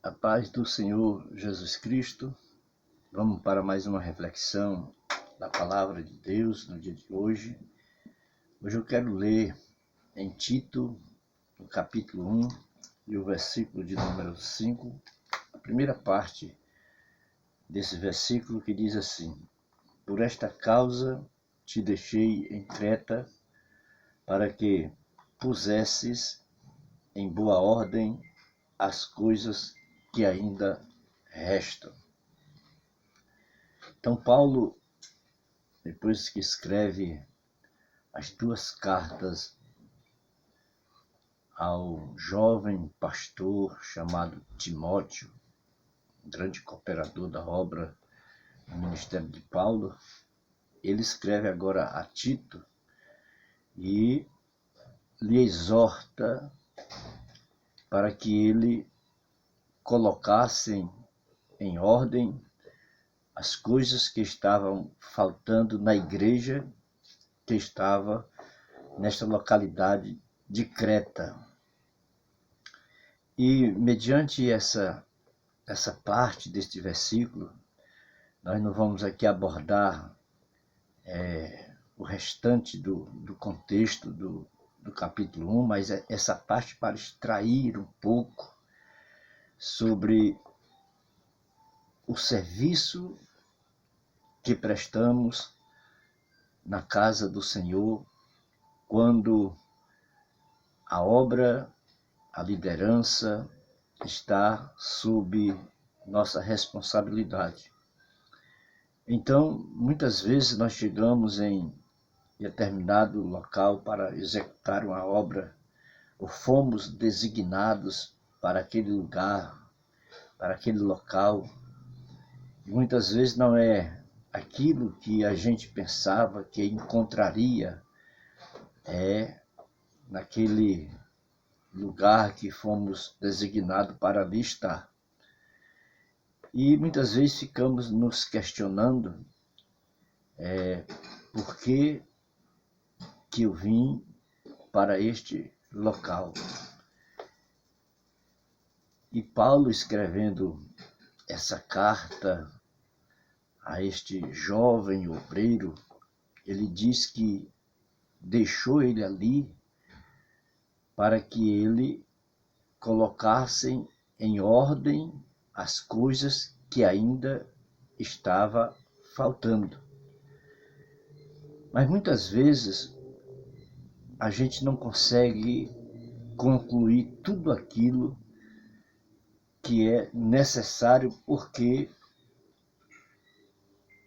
A paz do Senhor Jesus Cristo. Vamos para mais uma reflexão da Palavra de Deus no dia de hoje. Hoje eu quero ler em Tito, no capítulo 1, e o versículo de número 5, a primeira parte desse versículo que diz assim: Por esta causa te deixei em Creta, para que pusesses em boa ordem as coisas que ainda restam. Então Paulo, depois que escreve as duas cartas ao jovem pastor chamado Timóteo, grande cooperador da obra do ministério de Paulo, ele escreve agora a Tito e lhe exorta para que ele colocasse em ordem as coisas que estavam faltando na igreja que estava nesta localidade de Creta. E mediante essa parte deste versículo, nós não vamos aqui abordar o restante do contexto do capítulo 1, mas essa parte para extrair um pouco sobre o serviço que prestamos na casa do Senhor quando a obra, a liderança está sob nossa responsabilidade. Então, muitas vezes nós chegamos em determinado local para executar uma obra, ou fomos designados para aquele lugar, para aquele local, e muitas vezes não é aquilo que a gente pensava que encontraria naquele lugar que fomos designados para ali estar. E muitas vezes ficamos nos questionando por que eu vim para este local. E Paulo, escrevendo essa carta a este jovem obreiro, ele diz que deixou ele ali para que ele colocasse em ordem as coisas que ainda estava faltando. Mas muitas vezes a gente não consegue concluir tudo aquilo que é necessário, porque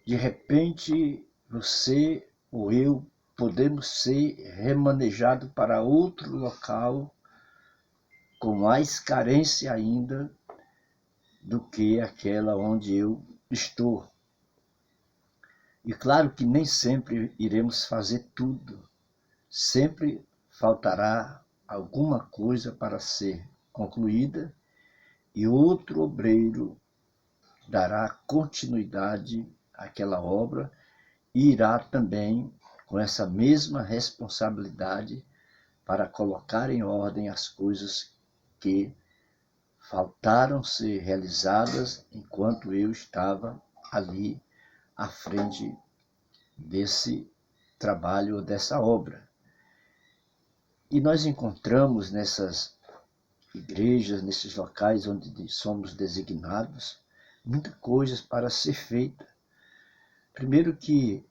de repente você ou eu podemos ser remanejados para outro local com mais carência ainda do que aquela onde eu estou. E claro que nem sempre iremos fazer tudo. Sempre faltará alguma coisa para ser concluída e outro obreiro dará continuidade àquela obra e irá também com essa mesma responsabilidade para colocar em ordem as coisas que faltaram ser realizadas enquanto eu estava ali à frente desse trabalho, dessa obra. E nós encontramos nessas igrejas, nesses locais onde somos designados, muitas coisas para ser feita. Primeiro que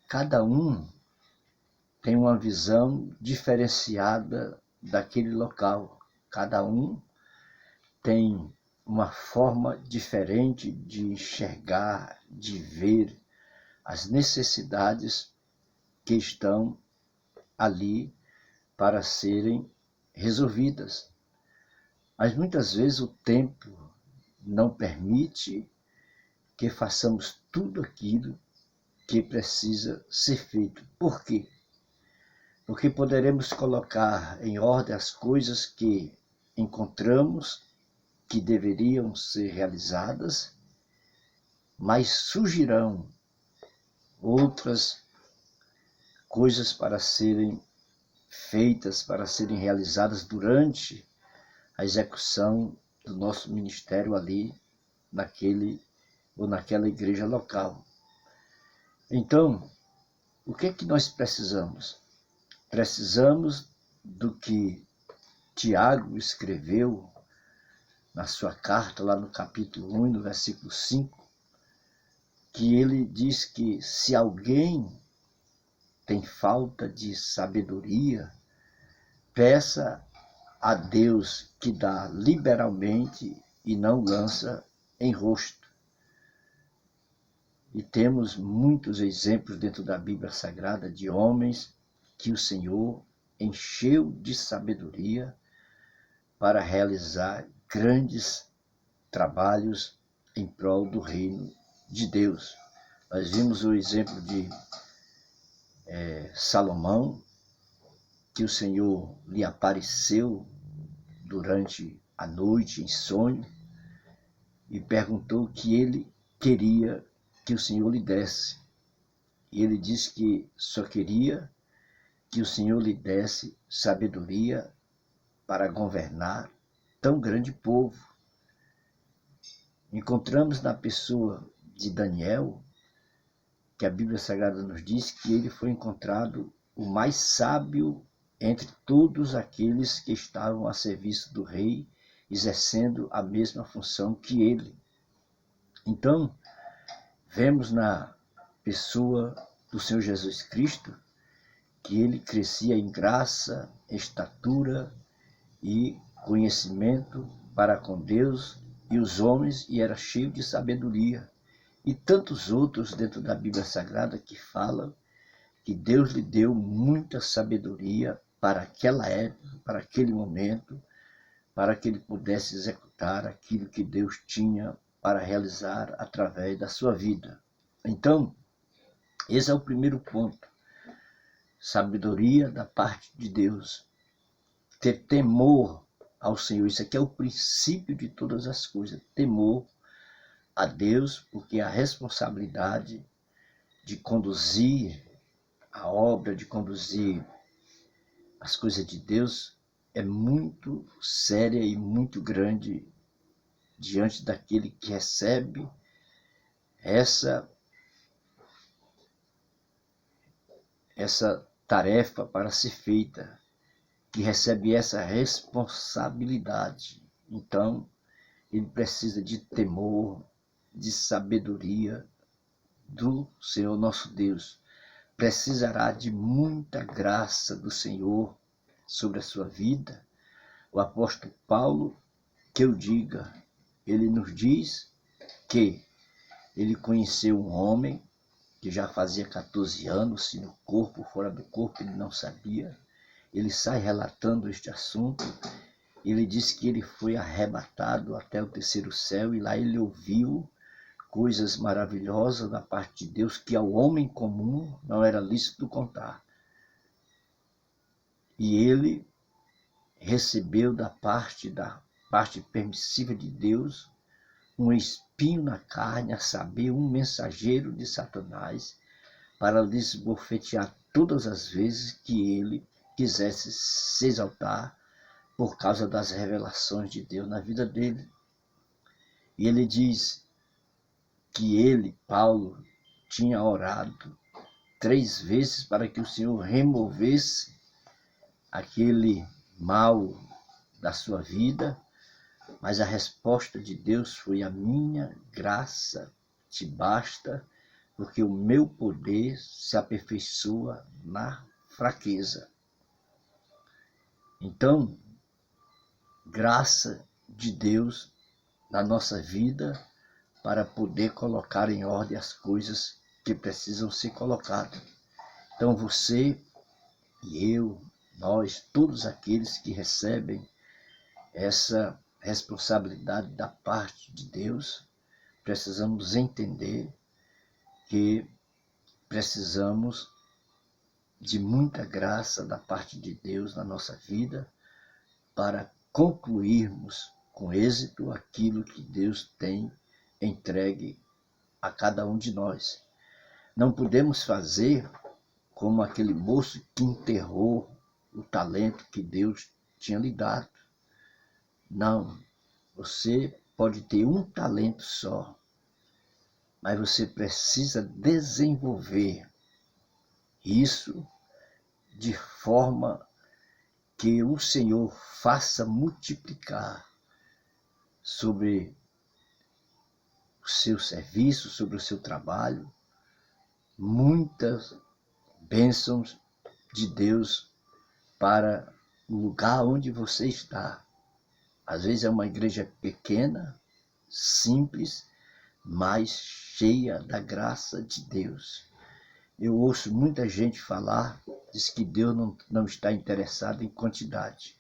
cada um tem uma visão diferenciada daquele local. Cada um tem uma forma diferente de enxergar, de ver as necessidades que estão ali para serem resolvidas. Mas muitas vezes o tempo não permite que façamos tudo aquilo que precisa ser feito. Por quê? Porque poderemos colocar em ordem as coisas que encontramos que deveriam ser realizadas, mas surgirão outras coisas para serem feitas, para serem realizadas durante a execução do nosso ministério ali naquela igreja local. Então, o que é que nós precisamos? Precisamos do que Tiago escreveu na sua carta, lá no capítulo 1, no versículo 5, que ele diz que se alguém tem falta de sabedoria, peça a Deus que dá liberalmente e não lança em rosto. E temos muitos exemplos dentro da Bíblia Sagrada de homens que o Senhor encheu de sabedoria para realizar grandes trabalhos em prol do reino de Deus. Nós vimos o exemplo de Salomão, que o Senhor lhe apareceu durante a noite em sonho e perguntou o que ele queria que o Senhor lhe desse. E ele disse que só queria que o Senhor lhe desse sabedoria para governar tão grande povo. Encontramos na pessoa de Daniel, que a Bíblia Sagrada nos diz que ele foi encontrado o mais sábio entre todos aqueles que estavam a serviço do rei, exercendo a mesma função que ele. Então, vemos na pessoa do Senhor Jesus Cristo que ele crescia em graça, estatura e conhecimento para com Deus e os homens, e era cheio de sabedoria. E tantos outros dentro da Bíblia Sagrada que falam que Deus lhe deu muita sabedoria para aquela época, para aquele momento, para que ele pudesse executar aquilo que Deus tinha para realizar através da sua vida. Então, esse é o primeiro ponto. Sabedoria da parte de Deus. Ter temor ao Senhor. Isso aqui é o princípio de todas as coisas. Temor a Deus, porque a responsabilidade de conduzir a obra, de conduzir as coisas de Deus é muito séria e muito grande diante daquele que recebe essa tarefa para ser feita, que recebe essa responsabilidade. Então, ele precisa de temor, de sabedoria do Senhor nosso Deus. Precisará de muita graça do Senhor sobre a sua vida. O apóstolo Paulo, que eu diga, ele nos diz que ele conheceu um homem que já fazia 14 anos, se no corpo ou fora do corpo, ele não sabia. Ele sai relatando este assunto. Ele diz que ele foi arrebatado até o terceiro céu e lá ele ouviu coisas maravilhosas da parte de Deus que ao homem comum não era lícito contar. E ele recebeu da parte permissiva de Deus um espinho na carne, a saber, um mensageiro de Satanás, para lhe esbofetear todas as vezes que ele quisesse se exaltar por causa das revelações de Deus na vida dele. E ele diz que ele, Paulo, tinha orado 3 vezes para que o Senhor removesse aquele mal da sua vida, mas a resposta de Deus foi: a minha graça te basta, porque o meu poder se aperfeiçoa na fraqueza. Então, graça de Deus na nossa vida para poder colocar em ordem as coisas que precisam ser colocadas. Então você e eu, nós, todos aqueles que recebem essa responsabilidade da parte de Deus, precisamos entender que precisamos de muita graça da parte de Deus na nossa vida para concluirmos com êxito aquilo que Deus tem entregue a cada um de nós. Não podemos fazer como aquele moço que enterrou o talento que Deus tinha lhe dado. Não, Você pode ter um talento só, mas você precisa desenvolver isso de forma que o Senhor faça multiplicar sobre o seu serviço, sobre o seu trabalho, muitas bênçãos de Deus para o lugar onde você está. Às vezes é uma igreja pequena, simples, mas cheia da graça de Deus. Eu ouço muita gente falar, diz que Deus não está interessado em quantidade.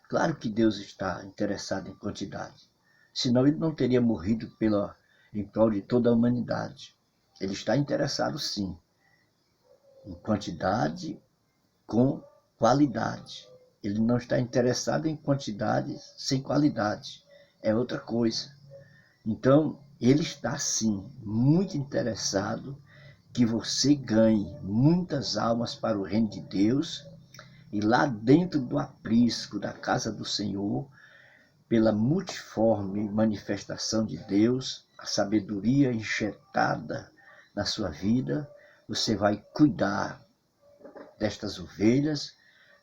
Claro que Deus está interessado em quantidade, senão ele não teria morrido em prol de toda a humanidade. Ele está interessado sim, em quantidade com qualidade. Ele não está interessado em quantidade sem qualidade. É outra coisa. Então, ele está sim muito interessado que você ganhe muitas almas para o reino de Deus e lá dentro do aprisco da casa do Senhor, pela multiforme manifestação de Deus, a sabedoria injetada na sua vida, você vai cuidar destas ovelhas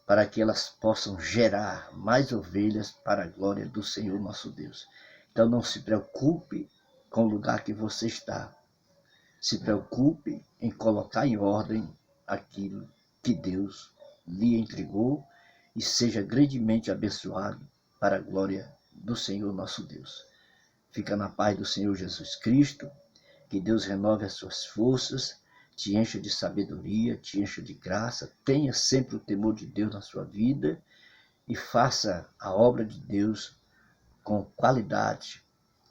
para que elas possam gerar mais ovelhas para a glória do Senhor nosso Deus. Então não se preocupe com o lugar que você está. Se preocupe em colocar em ordem aquilo que Deus lhe entregou e seja grandemente abençoado para a glória do Senhor nosso Deus. Fica na paz do Senhor Jesus Cristo, que Deus renove as suas forças, te encha de sabedoria, te encha de graça, tenha sempre o temor de Deus na sua vida e faça a obra de Deus com qualidade,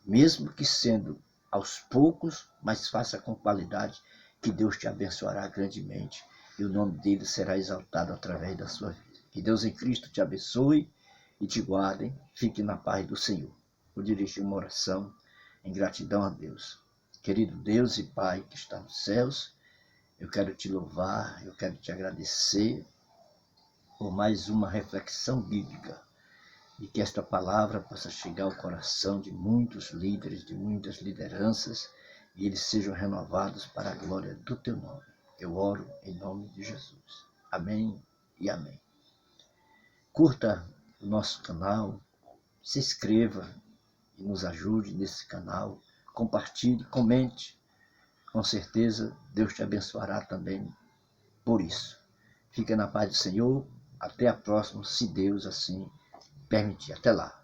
mesmo que sendo aos poucos, mas faça com qualidade, que Deus te abençoará grandemente e o nome dele será exaltado através da sua vida. Que Deus em Cristo te abençoe e te guarde. Fique na paz do Senhor. Vou dirigir uma oração em gratidão a Deus. Querido Deus e Pai que está nos céus, eu quero te louvar, eu quero te agradecer por mais uma reflexão bíblica e que esta palavra possa chegar ao coração de muitos líderes, de muitas lideranças e eles sejam renovados para a glória do teu nome. Eu oro em nome de Jesus. Amém e amém. Curta o nosso canal, se inscreva e nos ajude nesse canal, compartilhe, comente. Com certeza Deus te abençoará também por isso. Fica na paz do Senhor. Até a próxima, se Deus assim permitir. Até lá.